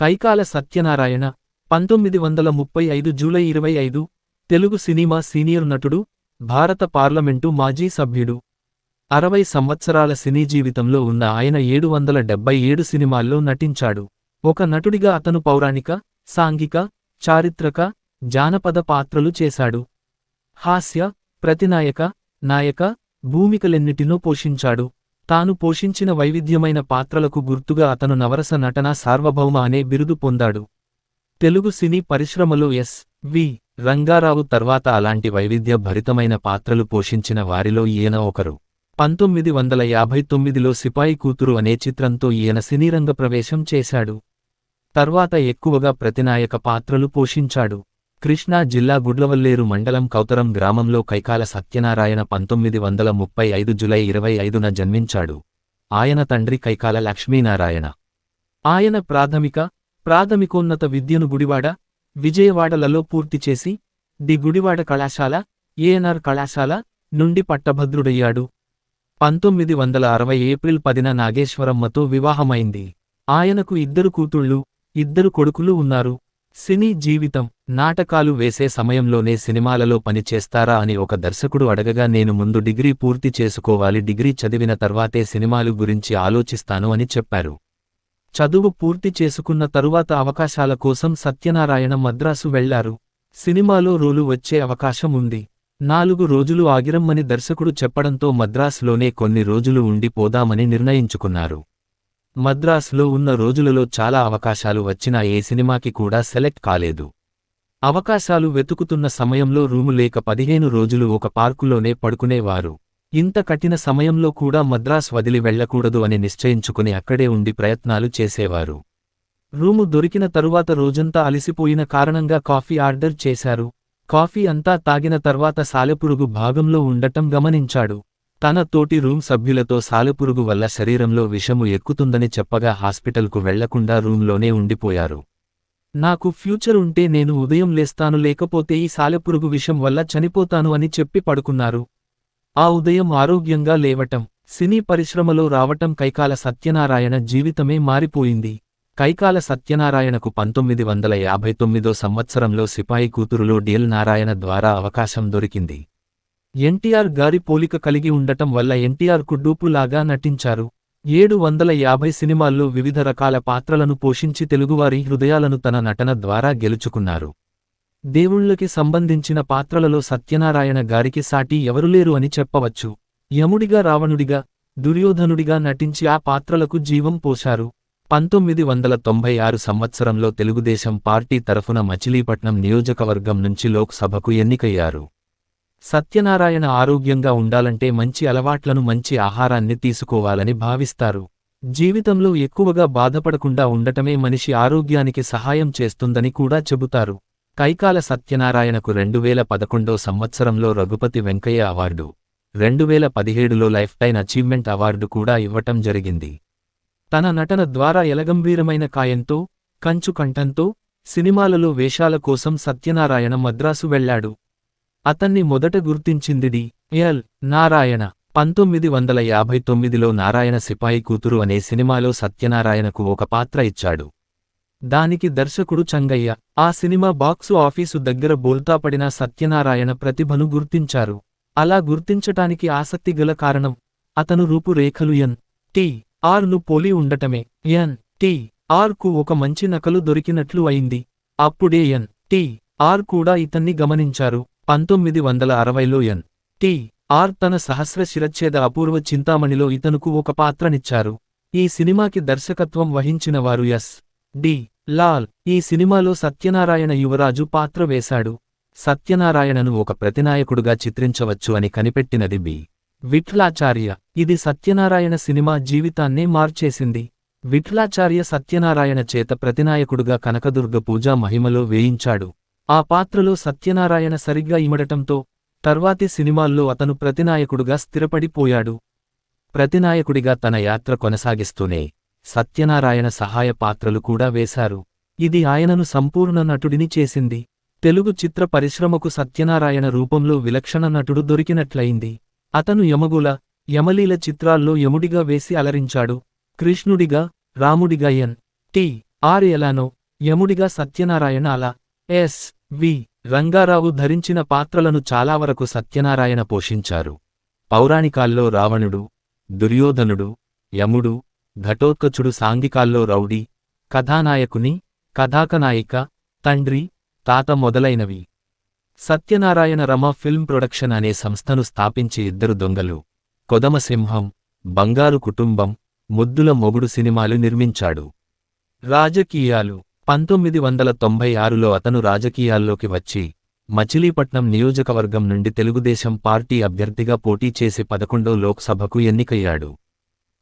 Kaikala Satyanarayana 1935 July 25 Telugu cinema senior నటుడు, భారత parliament మాజీ సభ్యుడు. 60 సంవత్సరాల సినీ జీవితంలో ఉన్న ఆయన 777 సినిమాల్లో నటించాడు. ఒక నటుడిగా అతను పౌరాణిక, సాంఘిక, చారిత్రక, జానపద పాత్రలు చేశాడు. హాస్య, ప్రతినాయక, నాయక భూమికలెన్నిటినో పోషించాడు. తాను పోషించిన వైవిధ్యమైన పాత్రలకు గుర్తుగా అతను నవరస నటనా సార్వభౌమ అనే బిరుదు పొందాడు. తెలుగు సినీ పరిశ్రమలో ఎస్.వి. రంగారావు తర్వాత అలాంటి వైవిధ్య భరితమైన పాత్రలు పోషించిన వారిలో ఈయన ఒకరు. 1959లో సిపాయి కూతురు అనే చిత్రంతో ఈయన సినీరంగ ప్రవేశం చేశాడు. తర్వాత ఎక్కువగా ప్రతినాయక పాత్రలు పోషించాడు. కృష్ణా జిల్లా గుడ్లవల్లేరు మండలం కౌతరం గ్రామంలో కైకాల సత్యనారాయణ 1935 జూలై 25న జన్మించాడు. ఆయన తండ్రి కైకాల లక్ష్మీనారాయణ. ఆయన ప్రాథమికోన్నత విద్యను గుడివాడ, విజయవాడలలో పూర్తి చేసి, ది గుడివాడ కళాశాల, ఏఎన్ఆర్ కళాశాల నుండి పట్టభద్రుడయ్యాడు. 1960 ఏప్రిల్ 10న నాగేశ్వరమ్మతో వివాహమైంది. ఆయనకు 2 కూతుళ్ళు, 2 కొడుకులు ఉన్నారు. సినీ జీవితం. నాటకాలు వేసే సమయంలోనే సినిమాలలో పనిచేస్తారా అని ఒక దర్శకుడు అడగగా నేను ముందు డిగ్రీ పూర్తి చేసుకోవాలి, డిగ్రీ చదివిన తర్వాతే సినిమాలు గురించి ఆలోచిస్తాను అని చెప్పారు. చదువు పూర్తి చేసుకున్న తరువాత అవకాశాల కోసం సత్యనారాయణ మద్రాసు వెళ్లారు. సినిమాలో రోలు వచ్చే అవకాశం ఉంది. 4 రోజులు ఆగిరమ్మని దర్శకుడు చెప్పడంతో మద్రాసులోనే కొన్ని రోజులు ఉండి పోదామని నిర్ణయించుకున్నారు. మద్రాసులో ఉన్న రోజులలో చాలా అవకాశాలు వచ్చినా ఏ సినిమాకి కూడా సెలెక్ట్ కాలేదు. అవకాశాలు వెతుకుతున్న సమయంలో రూము లేక 15 రోజులు ఒక పార్కులోనే పడుకునేవారు. ఇంత కఠిన సమయంలో కూడా మద్రాస్ వదిలి వెళ్లకూడదు అని నిశ్చయించుకుని అక్కడే ఉండి ప్రయత్నాలు చేసేవారు. రూము దొరికిన తరువాత రోజంతా అలిసిపోయిన కారణంగా కాఫీ ఆర్డర్ చేశారు. కాఫీ అంతా తాగిన తర్వాత సాలెపురుగు భాగంలో ఉండటం గమనించాడు. తన తోటి రూమ్ సభ్యులతో సాలెపురుగు వల్ల శరీరంలో విషము ఎక్కుతుందని చెప్పగా హాస్పిటల్కు వెళ్లకుండా రూంలోనే ఉండిపోయారు. నాకు ఫ్యూచర్ ఉంటే నేను ఉదయం లేస్తాను, లేకపోతే ఈ సాలెపురుగు విషం వల్ల చనిపోతాను అని చెప్పి పడుకున్నారు. ఆ ఉదయం ఆరోగ్యంగా లేవటం, సినీ పరిశ్రమలో రావటం కైకాల సత్యనారాయణ జీవితమే మారిపోయింది. కైకాల సత్యనారాయణకు 1959 సంవత్సరంలో సిపాయి కూతురులో డిఎల్ నారాయణ ద్వారా అవకాశం దొరికింది. ఎన్టీఆర్ గారి పోలిక కలిగి ఉండటం వల్ల ఎన్టీఆర్కు డూపులాగా నటించారు. 750 సినిమాల్లో వివిధ రకాల పాత్రలను పోషించి తెలుగువారి హృదయాలను తన నటన ద్వారా గెలుచుకున్నారు. దేవుళ్ళకి సంబంధించిన పాత్రలలో సత్యనారాయణ గారికి సాటి ఎవరులేరు అని చెప్పవచ్చు. యముడిగా, రావణుడిగా, దుర్యోధనుడిగా నటించి ఆ పాత్రలకు జీవం పోశారు. 1996 సంవత్సరంలో తెలుగుదేశం పార్టీ తరఫున మచిలీపట్నం నియోజకవర్గం నుంచి లోక్ సభకు ఎన్నికయ్యారు. సత్యనారాయణ ఆరోగ్యంగా ఉండాలంటే మంచి అలవాట్లను, మంచి ఆహారాన్ని తీసుకోవాలని భావిస్తారు. జీవితంలో ఎక్కువగా బాధపడకుండా ఉండటమే మనిషి ఆరోగ్యానికి సహాయం చేస్తుందని కూడా చెబుతారు. కైకాల సత్యనారాయణకు 2011 సంవత్సరంలో రఘుపతి వెంకయ్య అవార్డు, 2017లో లైఫ్ టైమ్ అచీవ్మెంట్ అవార్డు కూడా ఇవ్వటం జరిగింది. తన నటన ద్వారా ఎలగంభీరమైన కాయంతో, కంచు కంఠంతో సినిమాలలో వేషాల కోసం సత్యనారాయణ మద్రాసు వెళ్లాడు. అతన్ని మొదట గుర్తించింది డి.ఎల్. నారాయణ. 1959లో నారాయణ సిపాయి కూతురు అనే సినిమాలో సత్యనారాయణకు ఒక పాత్ర ఇచ్చాడు. దానికి దర్శకుడు చంగయ్య. ఆ సినిమా బాక్సు ఆఫీసు దగ్గర బోల్తాపడిన సత్యనారాయణ ప్రతిభను గుర్తించారు. అలా గుర్తించటానికి ఆసక్తిగల కారణం అతను రూపురేఖలు ఎన్.టి.ఆర్.ను పోలి ఉండటమే. ఎన్.టి.ఆర్.కు ఒక మంచి నకలు దొరికినట్లు అయింది. అప్పుడే ఎన్.టి.ఆర్. కూడా ఇతన్ని గమనించారు. 1960లో ఎన్.టి.ఆర్. తన సహస్ర శిరచ్ఛేద అపూర్వ చింతామణిలో ఇతనుకు ఒక పాత్రనిచ్చారు. ఈ సినిమాకి దర్శకత్వం వహించినవారు ఎస్.డి. లాల్. ఈ సినిమాలో సత్యనారాయణ యువరాజు పాత్ర వేశాడు. సత్యనారాయణను ఒక ప్రతినాయకుడుగా చిత్రించవచ్చు అని కనిపెట్టినది బి. విఠలాచార్య. ఇది సత్యనారాయణ సినిమా జీవితాన్నే మార్చేసింది. విఠలాచార్య సత్యనారాయణ చేత ప్రతినాయకుడుగా కనకదుర్గ పూజా మహిమలో వేయించాడు. ఆ పాత్రలో సత్యనారాయణ సరిగ్గా ఇమడటంతో తర్వాతి సినిమాల్లో అతను ప్రతినాయకుడుగా స్థిరపడిపోయాడు. ప్రతినాయకుడిగా తన యాత్ర కొనసాగిస్తూనే సత్యనారాయణ సహాయ పాత్రలు కూడా వేశారు. ఇది ఆయనను సంపూర్ణ నటుడిని చేసింది. తెలుగు చిత్ర పరిశ్రమకు సత్యనారాయణ రూపంలో విలక్షణ నటుడు దొరికినట్లయింది. అతను యమగుల, యమలీల చిత్రాల్లో యముడిగా వేసి అలరించాడు. కృష్ణుడిగా, రాముడిగా ఎన్.టి. ఆర్ ఎలానో యముడిగా సత్యనారాయణ అలా ఎస్ వి రంగారావు ధరించిన పాత్రలను చాలా వరకు సత్యనారాయణ పోషించారు. పౌరాణికాల్లో రావణుడు, దుర్యోధనుడు, యముడు, ఘటోత్కచుడు, సాంఘికాల్లో రౌడీ, కథానాయకుని, కథాకనాయిక, తండ్రి, తాత మొదలైనవి. సత్యనారాయణ రమ ఫిల్మ్ ప్రొడక్షన్ అనే సంస్థను స్థాపించి ఇద్దరు దొంగలు, కొదమసింహం, బంగారు కుటుంబం, ముద్దుల మొగుడు సినిమాలు నిర్మించాడు. రాజకీయాలు 1996లో అతను రాజకీయాల్లోకి వచ్చి మచిలీపట్నం నియోజకవర్గం నుండి తెలుగుదేశం పార్టీ అభ్యర్థిగా పోటీ చేసి 11వ లోక్సభకు ఎన్నికయ్యాడు.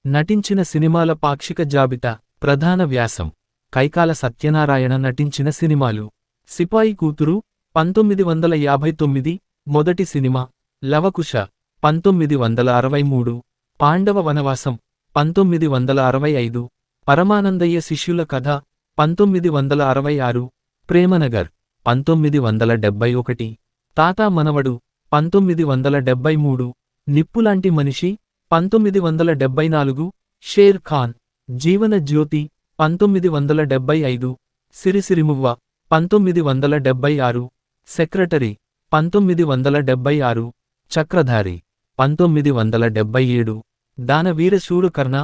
నటించిన సినిమాల పాక్షిక జాబితా. ప్రధాన వ్యాసం: కైకాల సత్యనారాయణ నటించిన సినిమాలు: సిపాయి కూతురు 1959 మొదటి సినిమా, లవకుశ 1963, పాండవ వనవాసం 1965, పరమానందయ్య శిష్యుల కథ 1966, ప్రేమనగర్ 1971, తాతా మనవడు 1973, నిప్పులాంటి మనిషి 1974, షేర్ ఖాన్, జీవన జ్యోతి 1975, సిరిసిరిమువ్వ 1976, సెక్రటరీ 1976, చక్రధారి 1977, దానవీర శూరకర్ణ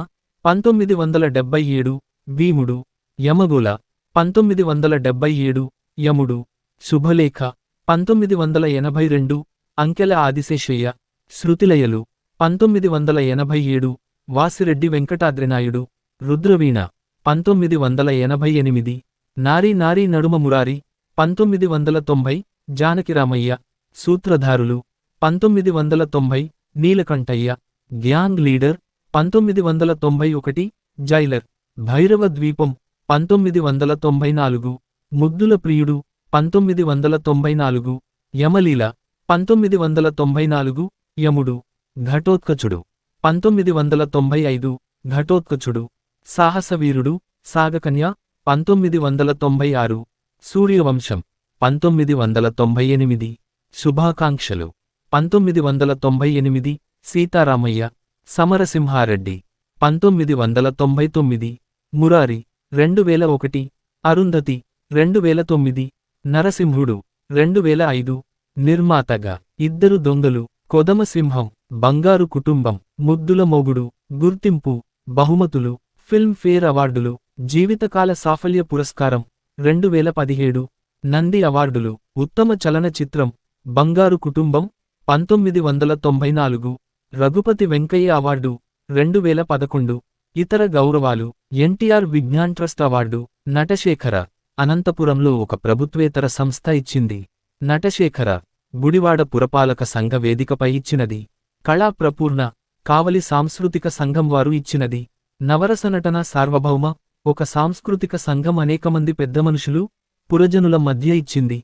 1977, భీముడు, యమగోళ 1977, యముడు, శుభలేఖ 1982, అంకెల Adiseshaiah, శృతిలయలు 1987, Vasireddy Venkatadri Naidu, Rudraveena 1988, Naari Naari Naduma Murari 1990, Janakiramayya, Sutradharulu 1990, Neelakantayya, Gang Leader 1991, Jailer, Bhairava Dweepam 1994, ముద్దుల ప్రియుడు 1994, యమలీల 1994, యముడు, ఘటోత్కచుడు 1995, ఘటోత్కచుడు, సాహసవీరుడు, సాగకన్య 1996, సూర్యవంశం 1998, శుభాకాంక్షలు 1998, సీతారామయ్య, సమరసింహారెడ్డి 1999, మురారి 2001, అరుంధతి 2009, నరసింహుడు 2005, నిర్మాతగా ఇద్దరు దొంగలు, కొదమసింహం, బంగారు కుటుంబం, ముద్దుల మొగుడు, గుర్తింపు, బహుమతులు, ఫిల్మ్ ఫేర్ అవార్డులు, జీవితకాల సాఫల్య పురస్కారం 2017, నంది అవార్డులు, ఉత్తమ చలనచిత్రం, బంగారు కుటుంబం 1994, రఘుపతి వెంకయ్య అవార్డు 2011, ఇతర గౌరవాలు, ఎన్టీఆర్ విజ్ఞాన్ ట్రస్ట్ అవార్డు, నటశేఖర, అనంతపురంలో ఒక ప్రభుత్వేతర సంస్థ ఇచ్చింది. నటశేఖర, గుడివాడ పురపాలక సంఘ వేదికపై ఇచ్చినది. కళా ప్రపూర్ణ, కావలి సాంస్కృతిక సంఘం వారు ఇచ్చినది. నవరస నటన సార్వభౌమ, ఒక సాంస్కృతిక సంఘం అనేకమంది పెద్ద మనుషులు, పురజనుల మధ్య ఇచ్చింది.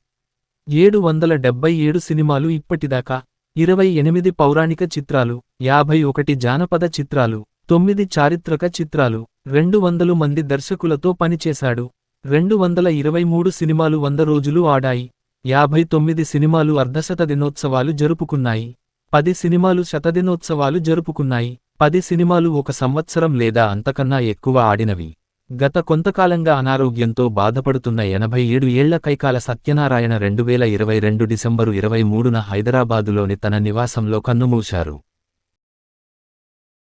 777 సినిమాలు ఇప్పటిదాకా, 28 పౌరాణిక చిత్రాలు, 51 జానపద చిత్రాలు, 9 చారిత్రక చిత్రాలు, 200 మంది దర్శకులతో పనిచేశాడు. 223 సినిమాలు 100 రోజులు ఆడాయి. 59 సినిమాలు అర్ధశతదినోత్సవాలు జరుపుకున్నాయి. 10 సినిమాలు శతదినోత్సవాలు జరుపుకున్నాయి. 10 సినిమాలు 1 సంవత్సరం లేదా అంతకన్నా ఎక్కువ ఆడినవి. గత కొంతకాలంగా అనారోగ్యంతో బాధపడుతున్న 87 ఏళ్ల కైకాల సత్యనారాయణ 2022 డిసెంబరు 23న హైదరాబాదులోని తన నివాసంలో కన్నుమూశారు.